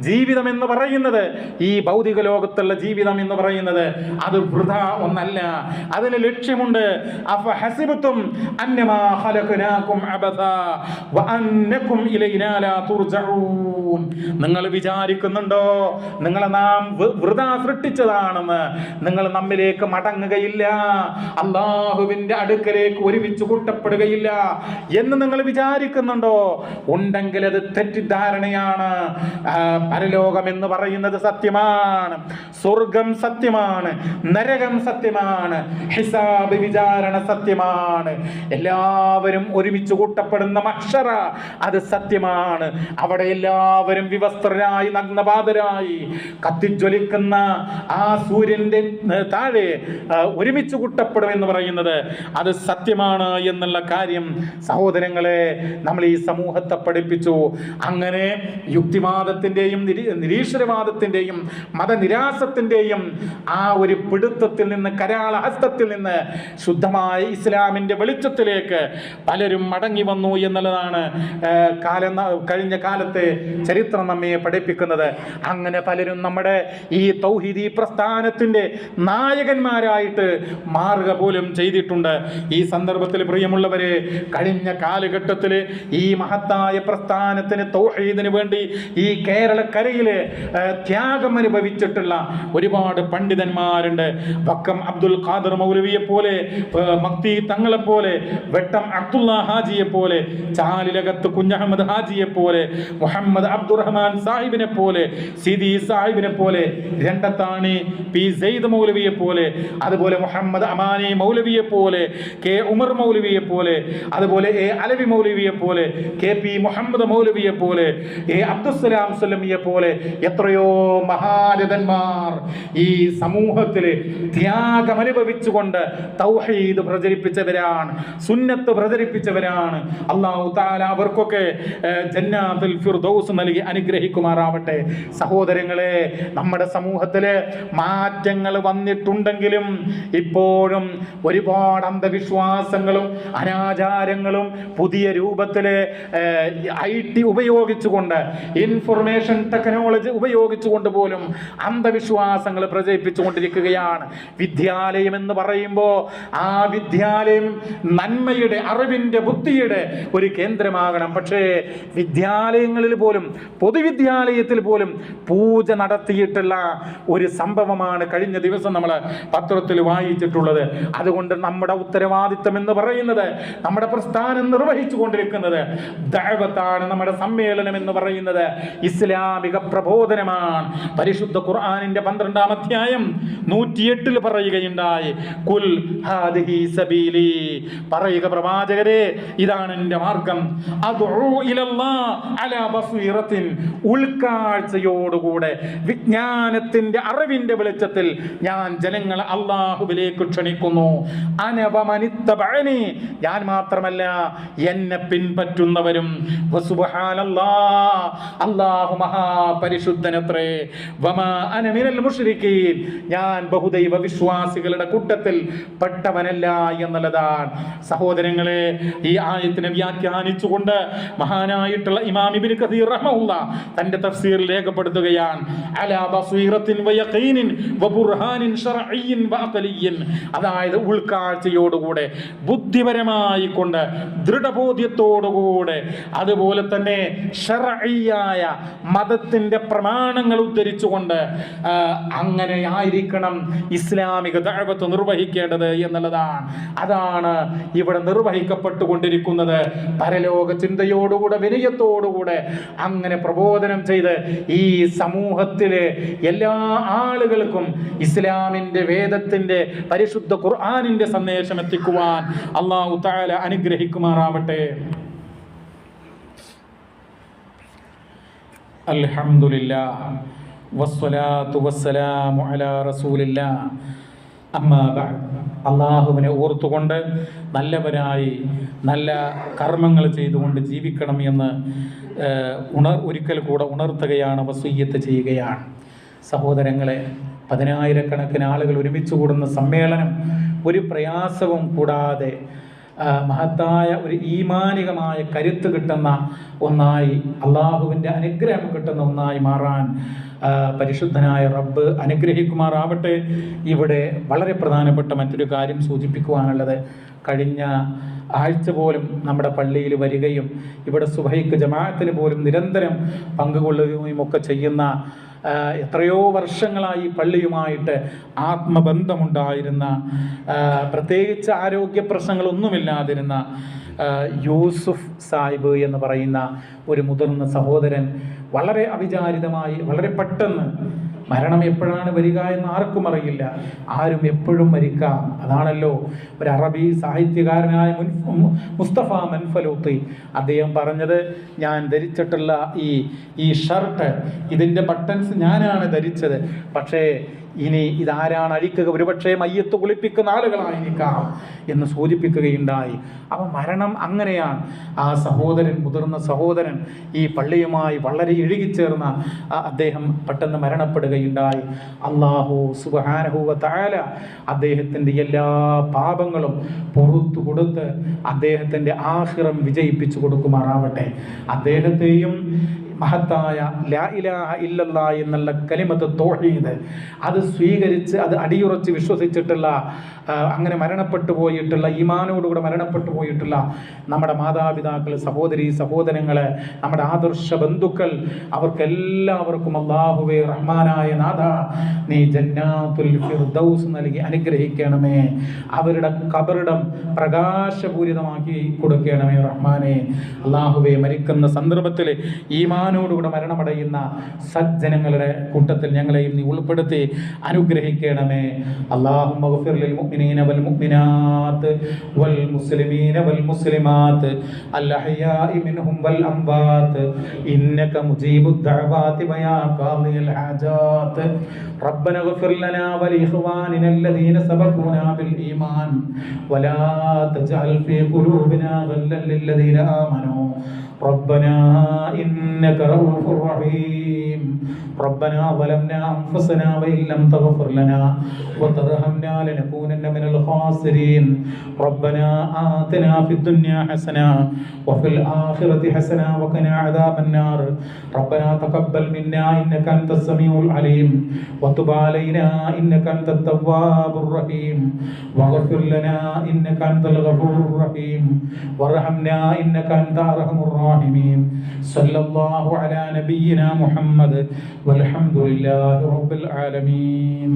ജീവിതം എന്ന് പറയുന്നത്, ഈ ഭൗതിക ലോകത്തുള്ള ജീവിതം എന്ന് പറയുന്നത് അത് വൃഥാ ഒന്നല്ല, അതിന് ലക്ഷ്യമുണ്ട്. അഫഹസിബതും അന്നമാ ഖലഖനാകും അബഥാ വഅന്നകും ഇലൈനാ ലാ തുർജഊൻ. നിങ്ങൾ വിചാരിക്കുന്നുണ്ടോ നിങ്ങളെ നാം വൃഥാ സൃഷ്ടിച്ചതാണെന്ന്? നിങ്ങൾ നമ്മിലേക്ക് മടങ്ങുകയില്ല, അല്ലാഹുവിന്റെ അടുക്കലേക്ക് ഒരുമിച്ച് കൂട്ടപ്പെടുകയില്ല എന്ന് നിങ്ങൾ വിചാരിക്കുന്നുണ്ടോ? ഉണ്ടെങ്കിൽ അത് തെറ്റിദ്ധാരണയാണ്. പരലോകം എന്ന് പറയുന്നത് സത്യമാണ്, സ്വർഗം സത്യമാണ്, നരകം സത്യമാണ്, ഹിസാബ് വിചാരണ സത്യമാണ്, എല്ലാവരും ഒരുമിച്ച് കൂട്ടപ്പെടുന്ന മഹ്ശറ അത് സത്യമാണ്. അവിടെ എല്ലാവരും വിവസ്ത്രരായി നഗ്നപാതരായി കത്തിജ്വലിക്കുന്ന ആ സൂര്യന്റെ താഴെ ഒരുമിച്ച് കൂട്ടപ്പെടും എന്ന് പറയുന്നത് അത് സത്യമാണ് എന്നുള്ള കാര്യം സഹോദരങ്ങളെ നമ്മൾ ഈ സമൂഹത്തെ പഠിപ്പിച്ചു. അങ്ങനെ യുക്തിവാദത്തിന്റെയും നിരീശ്വരവാദത്തിന്റെയും മതനിരാസത്തിന്റെയും ആ ഒരു പിടുത്തത്തിൽ നിന്ന്, കരാളഹസ്തത്തിൽ നിന്ന് ശുദ്ധമായ ഇസ്ലാമിന്റെ വെളിച്ചത്തിലേക്ക് പലരും മടങ്ങി വന്നു എന്നുള്ളതാണ് കഴിഞ്ഞ കാലത്തെ ചരിത്രം നമ്മെ പഠിപ്പിക്കുന്നത്. അങ്ങനെ പലരും നമ്മുടെ ഈ തൗഹീദി പ്രസ്ഥാനത്തിന്റെ നായകന്മാരായിട്ട് മാറുക പോലും ചെയ്തിട്ടുണ്ട്. ഈ സന്ദർഭത്തിൽ പ്രിയമുള്ളവരെ, കഴിഞ്ഞ കാലഘട്ടത്തിൽ ഈ മഹത്തായ പ്രസ്ഥാനത്തിന്, തൗഹീദിന് വേണ്ടി ഈ കേരളക്കരയിൽ ത്യാഗം അനുഭവിച്ചിട്ടുള്ള ഒരുപാട് പണ്ഡിതന്മാരുണ്ട്. വക്കം അബ്ദുൽ ഖാദർ മൗലവിയെ പോലെ, മക്തി തങ്ങളെ പോലെ, വെട്ടം അബ്ദുള്ള ഹാജിയെ പോലെ, ചാലിലകത്ത് കുഞ്ഞഹമ്മദ് ഹാജിയെ പോലെ, മുഹമ്മദ് അബ്ദുറഹ്മാൻ സാഹിബിനെ പോലെ, സിദി സാഹിബിനെ പോലെ, രണ്ടത്താണി പി സെയ്ദ് മൗലവിയെ പോലെ, അതുപോലെ മുഹമ്മദ് അമാനി മൗലവിയെ പോലെ, കെ ഉമർ മൗലവിയെ പോലെ, അതുപോലെ എ അലവി മൗലവിയെ പോലെ, കെ പി മുഹമ്മദ് മൗലവിയെ പോലെ, എ അബ്ദുസ്സലാം സ്വലമിയെ പോലെ എത്രയോ മഹാരഥന്മാർ ഈ സമൂഹത്തിൽ ത്യാഗം അനുഭവിച്ചുകൊണ്ട് തൗഹീദ് പ്രചരിപ്പിച്ചവരാണ്, സുന്നത്ത് പ്രചരിപ്പിച്ചവരാണ്. അല്ലാഹു തആല അവർക്കൊക്കെ ജന്നാത്തുൽ ഫിർദൗസ് നൽകി അനുഗ്രഹിക്കുമാറാവട്ടെ. സഹോദരങ്ങളെ, നമ്മുടെ സമൂഹത്തില് മാറ്റങ്ങൾ വന്നിട്ടുണ്ടെങ്കിലും ഇപ്പോഴും ഒരുപാട് അന്ധവിശ്വാസങ്ങളും അനാചാരങ്ങളും പുതിയ രൂപത്തില് IT ഉപയോഗിച്ചുകൊണ്ട്, ഇൻഫർമേഷൻ ടെക്നോളജി ഉപയോഗിച്ചുകൊണ്ട് പോലും അന്ധവിശ്വാസങ്ങൾ പ്രചരിപ്പിച്ചുകൊണ്ടിരിക്കുകയാണ്. വിദ്യാലയം എന്ന് പറയുമ്പോൾ ആ വിദ്യാലയം നന്മയുടെ, അറിവിന്റെ, ബുദ്ധിയുടെ ഒരു കേന്ദ്രമാകണം. പക്ഷേ വിദ്യാലയങ്ങളിൽ പോലും, പൊതുവിദ്യാലയത്തിൽ പോലും പൂജ നടത്തിയിട്ടുള്ള ഒരു സംഭവമാണ് കഴിഞ്ഞ ദിവസം നമ്മൾ പത്രത്തിൽ വായിച്ചിട്ടുള്ളത്. അതുകൊണ്ട് നമ്മുടെ ഉത്തരവാദിത്തം എന്ന് പറയുന്നത്, നമ്മുടെ പ്രസ്ഥാനം നിർവഹിച്ചു കൊണ്ടിരിക്കുന്നത് ദഅവത്താണ്. നമ്മുടെ സമ്മേളനം എന്ന് പറയുന്നത് ഇസ്ലാമിക പ്രബോധനമാണ്. പരിശുദ്ധ ഖുർആനിന്റെ 12-ാം അധ്യായം 108 പറയുകയുണ്ടായി, കുൽ ഹാദിഹി സബീലി, പറയുക പ്രവാചകരെ, ഇതാണ് എൻ്റെ മാർഗം, അദ്ഉ ഇലല്ലാഹ് അലാ ബസീറത്തിൻ, ഉൾക്കാഴ്ചയോടുകൂടെ, വിജ്ഞാനത്തിന്റെ, അറിവിന്റെ വെളിച്ചത്തിൽ ഞാൻ ജനങ്ങളെ അല്ലാഹുവിലേക്ക് ക്ഷണിക്കുന്നു. അന വമനിത്തബഅനി, ഞാൻ മാത്രമല്ല എന്നെ പിൻപറ്റുന്നവരും. വസുബ്ഹാനല്ലാഹ്, അല്ലാഹു മഹാപരിശുദ്ധനത്രേ. വമാ അന മിനൽ മുശ്രിക്കീൻ, ഞാൻ ബഹുദൈവ വിശ്വാസികളുടെ കൂട്ടത്തിൽ പെട്ടവനല്ല എന്നുള്ളതാണ്. സഹോദരങ്ങളെ, ഈ ആയത്തിനെ വ്യാഖ്യാനിച്ചുകൊണ്ട് മഹാനായിട്ടുള്ള ഇമാം ഇബ്നു കസീർ റഹ്മഹുല്ലാഹ് തന്റെ തഫ്സീറിൽ രേഖപ്പെടുത്തുകയാണ്, അലാ ബസീറത്തിൻ വയഖീനിൻ വബുർഹാനിൻ ശർഈൻ വഅഖലിയ്യിൻ, അതായത് ഉൾക്കാഴ്ചയോടുകൂടെ, ബുദ്ധിപരമായി കൊണ്ട്, ദൃഢബോധ്യത്തോടുകൂടെ, അതുപോലെ തന്നെ ശർഈയായ മതത്തിന്റെ പ്രമാണങ്ങൾ ഉദ്ധരിച്ചുകൊണ്ട് അങ്ങനെ ആയിരിക്കണം ഇസ്ലാമിക ദഅവത്ത് നിർവഹിക്കേണ്ടത് എന്നുള്ളതാണ്. അതാണ് ഇവിടെ നിർവഹിക്കപ്പെട്ടുകൊണ്ടിരിക്കുന്നത്. പരലോക ചിന്തയോടുകൂടെ, വിനയത്തോടുകൂടെ അങ്ങനെ പ്രബോധനം ചെയ്ത് ഈ സമൂഹത്തിലെ എല്ലാ ആളുകൾക്കും ഇസ്ലാമിന്റെ, വേദത്തിന്റെ, പരിശുദ്ധ ഖുർആനിന്റെ സന്ദേശം എത്തിക്കുവാൻ അല്ലാഹു തആല അനുഗ്രഹിക്കുമാറാവട്ടെ. അൽഹംദുലില്ലാഹ് വസ്സലാത്തു വസ്സലാമു അലാ റസൂലില്ലാഹ്. അമ്മാ ബഅദ്, അല്ലാഹുവിനെ ഓർത്തുകൊണ്ട് നല്ലവരായി നല്ല കർമ്മങ്ങൾ ചെയ്തുകൊണ്ട് ജീവിക്കണം എന്ന് ഒരിക്കൽ കൂടെ ഉണർത്തുകയാണ്, വസിയ്യത്ത് ചെയ്യുകയാണ്. സഹോദരങ്ങളെ, 10,000-കണക്കിന് ആളുകൾ ഒരുമിച്ച് കൂടുന്ന സമ്മേളനം ഒരു പ്രയാസവും കൂടാതെ മഹത്തായ ഒരു ഈമാനികമായ കരുത്ത് കിട്ടുന്ന ഒന്നായി, അള്ളാഹുവിൻ്റെ അനുഗ്രഹം കിട്ടുന്ന ഒന്നായി മാറാൻ പരിശുദ്ധനായ റബ്ബ് അനുഗ്രഹിക്കുമാറാവട്ടെ. ഇവിടെ വളരെ പ്രധാനപ്പെട്ട മറ്റൊരു കാര്യം സൂചിപ്പിക്കുവാനുള്ളത്, കഴിഞ്ഞ ആഴ്ച പോലും നമ്മുടെ പള്ളിയിൽ വരികയും ഇവിടെ സുബഹിക്ക് ജമാഅത്തിന് പോലും നിരന്തരം പങ്കുകൊള്ളുകയും ഒക്കെ ചെയ്യുന്ന, എത്രയോ വർഷങ്ങളായി പള്ളിയുമായിട്ട് ആത്മബന്ധമുണ്ടായിരുന്ന, പ്രത്യേകിച്ച് ആരോഗ്യ പ്രശ്നങ്ങളൊന്നുമില്ലാതിരുന്ന യൂസുഫ് സാഹിബ് എന്ന് പറയുന്ന ഒരു മുതിർന്ന സഹോദരൻ വളരെ അവിചാരിതമായി, വളരെ പെട്ടെന്ന്, മരണം എപ്പോഴാണ് വരിക എന്ന് ആർക്കും അറിയില്ല, ആരും എപ്പോഴും മരിക്കാം. അതാണല്ലോ ഒരു അറബി സാഹിത്യകാരനായ മുസ്തഫ മൻഫലൂത്തി അദ്ദേഹം പറഞ്ഞത്, ഞാൻ ധരിച്ചിട്ടുള്ള ഈ ഷർട്ട്, ഇതിൻ്റെ ബട്ടൺസ് ഞാനാണ് ധരിച്ചത്, പക്ഷേ ഇനി ഇതാരാണ് അഴിക്കുക, ഒരുപക്ഷെ മയ്യത്ത് കുളിപ്പിക്കുന്ന ആളുകളായിരിക്കാം എന്ന് സൂചിപ്പിക്കുകയുണ്ടായി. അപ്പം മരണം അങ്ങനെയാണ്. ആ സഹോദരൻ, മുതിർന്ന സഹോദരൻ, ഈ പള്ളിയുമായി വളരെ ഇഴുകിച്ചേർന്ന അദ്ദേഹം പെട്ടെന്ന് മരണപ്പെടുകയുണ്ടായി. അല്ലാഹു സുബ്ഹാനഹു വ തആല അദ്ദേഹത്തിൻ്റെ എല്ലാ പാപങ്ങളും പുറത്തു കൊടുത്ത് അദ്ദേഹത്തിൻ്റെ ആഖിറം വിജയിപ്പിച്ചു കൊടുക്കുമാറാവട്ടെ. അദ്ദേഹത്തെയും മഹത്തായ ലാ ഇലാഹ ഇല്ലല്ലാഹ് എന്നുള്ള കലിമത്ത് തൗഹീദ് അത് സ്വീകരിച്ച് അത് അടിയുറച്ച് വിശ്വസിച്ചിട്ടുള്ള, അങ്ങനെ മരണപ്പെട്ടു പോയിട്ടുള്ള, ഈമാനോടുകൂടെ മരണപ്പെട്ടു പോയിട്ടുള്ള നമ്മുടെ മാതാപിതാക്കൾ, സഹോദരി സഹോദരങ്ങൾ, നമ്മുടെ ആദർശ ബന്ധുക്കൾ, അവർക്കെല്ലാവർക്കും അല്ലാഹുവേ റഹ്മാനായ നാഥ നീ ജന്നാത്തുൽ ഫിർദൗസ് നൽകി അനുഗ്രഹിക്കണമേ. അവരുടെ ഖബറിടം പ്രകാശപൂരിതമാക്കി കൊടുക്കണമേ റഹ്മാനെ. അല്ലാഹുവേ, മരിക്കുന്ന സന്ദർഭത്തിൽ ഈമാനോടുകൂടെ മരണമടയുന്ന സജ്ജനങ്ങളുടെ കൂട്ടത്തിൽ ഞങ്ങളെയും നീ ഉൾപ്പെടുത്തി അനുഗ്രഹിക്കണമേ. അല്ലാഹുമ്മ ഗഫിർ ലിൽ മുഅ്മിനീന വൽ മുഅ്മിനാത്ത് വൽ മുസ്ലിമീന വൽ മുസ്ലിമാത്ത് അൽ അഹ്യാഇ മിൻഹും വൽ അംവാത്ത് ഇന്നക മുജീബുദ് ദഅവാതി വയാ ഖാദിയൽ ഹാജാത്ത്. റബ്ബന ഗഫിർ ലനാ വലി ഇഖ്വാനിന അല്ലദീന സബഖൂനാ ബിൽ ഈമാൻ വലാ തജ്അൽ ഫീ ഖുലൂബിനാ ഗല്ലൻ ലില്ലദീന ആമനൂ ربنا إنك رؤوف رحيم. ربنا ظلمنا أنفسنا وإن لم تغفر لنا وترحمنا لنكونن من الخاسرين. ربنا آتنا في الدنيا حسنة وفي الآخرة حسنة وقنا عذاب النار. ربنا تقبل منا إنك أنت السميع العليم وتب علينا إنك أنت التواب الرحيم واغفر لنا إنك أنت الغفور الرحيم وارحمنا إنك أنت أرحم الراحمين. صلى الله على نبينا محمد والحمد لله رب العالمين.